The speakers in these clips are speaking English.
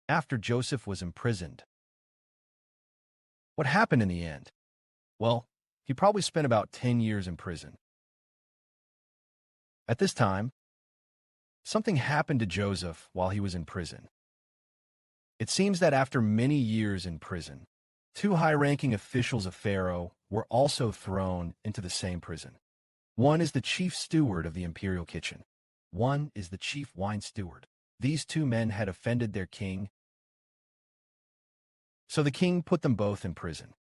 after Joseph was imprisoned. What happened in the end? Well, he probably spent about 10 years in prison. At this time, something happened to Joseph while he was in prison. It seems that after many years in prison, two high-ranking officials of Pharaoh were also thrown into the same prison. One is the chief steward of the imperial kitchen. One is the chief wine steward. These two men had offended their king, so the king put them both in prison.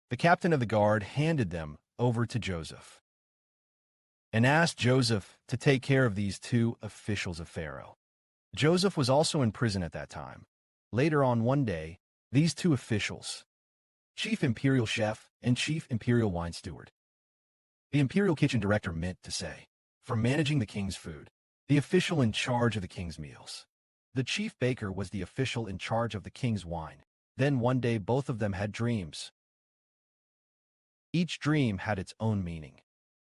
The captain of the guard handed them over to Joseph and asked Joseph to take care of these two officials of Pharaoh. Joseph was also in prison at that time. Later on one day, these two officials, chief imperial chef and chief imperial wine steward, the imperial kitchen director meant to say, for managing the king's food, the official in charge of the king's meals. The chief baker was the official in charge of the king's wine. Then one day both of them had dreams. Each dream had its own meaning,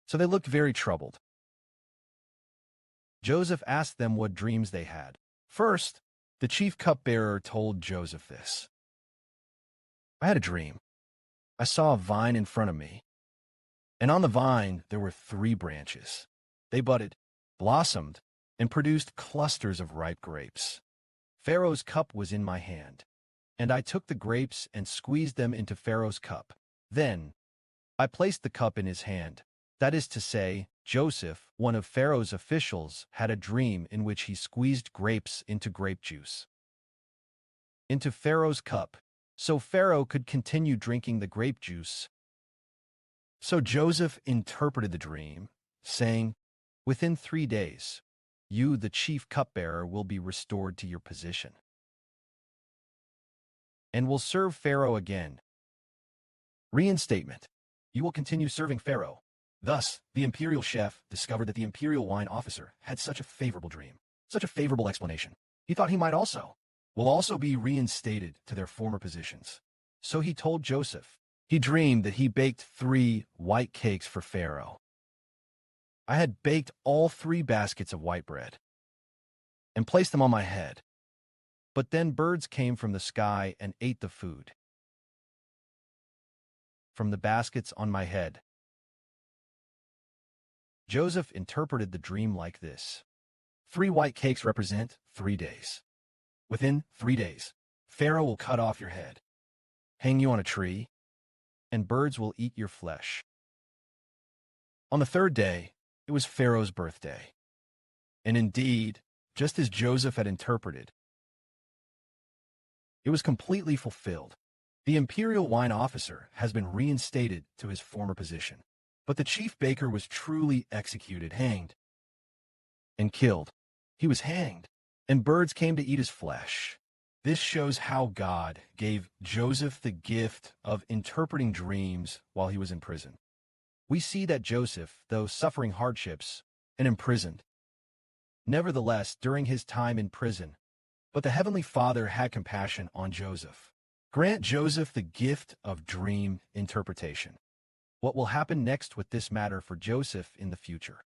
so they looked very troubled. Joseph asked them what dreams they had. First, the chief cupbearer told Joseph this. I had a dream. I saw a vine in front of me, and on the vine there were 3 branches. They budded, blossomed, and produced clusters of ripe grapes. Pharaoh's cup was in my hand, and I took the grapes and squeezed them into Pharaoh's cup. Then I placed the cup in his hand. That is to say, Joseph, one of Pharaoh's officials, had a dream in which he squeezed grapes into grape juice into Pharaoh's cup, so Pharaoh could continue drinking the grape juice. So Joseph interpreted the dream, saying, within 3 days, you, the chief cupbearer, will be restored to your position and will serve Pharaoh again. Reinstatement. You will continue serving Pharaoh. Thus, the imperial chef discovered that the imperial wine officer had such a favorable dream, such a favorable explanation. He thought he might will also be reinstated to their former positions. So he told Joseph. He dreamed that he baked 3 white cakes for Pharaoh. I had baked all 3 baskets of white bread and placed them on my head. But then birds came from the sky and ate the food from the baskets on my head. Joseph interpreted the dream like this. 3 white cakes represent 3 days. Within 3 days, Pharaoh will cut off your head, hang you on a tree, and birds will eat your flesh. On the 3rd day, it was Pharaoh's birthday. And indeed, just as Joseph had interpreted, it was completely fulfilled. The imperial wine officer has been reinstated to his former position. But the chief baker was truly executed, hanged, and killed. He was hanged, and birds came to eat his flesh. This shows how God gave Joseph the gift of interpreting dreams while he was in prison. We see that Joseph, though suffering hardships and imprisoned, nevertheless, during his time in prison, but the Heavenly Father had compassion on Joseph. Grant Joseph the gift of dream interpretation. What will happen next with this matter for Joseph in the future?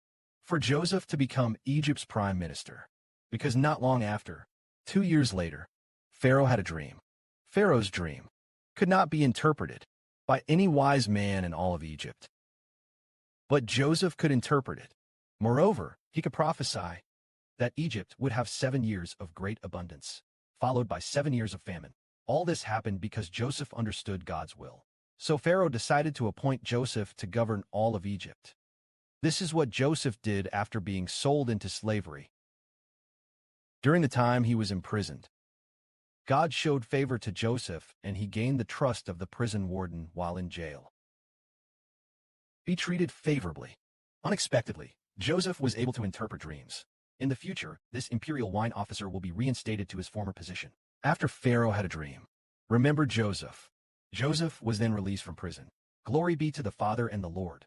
For Joseph to become Egypt's prime minister. Because not long after, 2 years later, Pharaoh had a dream. Pharaoh's dream could not be interpreted by any wise man in all of Egypt. But Joseph could interpret it. Moreover, he could prophesy that Egypt would have 7 years of great abundance, followed by 7 years of famine. All this happened because Joseph understood God's will. So Pharaoh decided to appoint Joseph to govern all of Egypt. This is what Joseph did after being sold into slavery. During the time he was imprisoned, God showed favor to Joseph and he gained the trust of the prison warden while in jail. Be treated favorably. Unexpectedly, Joseph was able to interpret dreams. In the future, this imperial wine officer will be reinstated to his former position. After Pharaoh had a dream, remember Joseph. Joseph was then released from prison. Glory be to the Father and the Lord.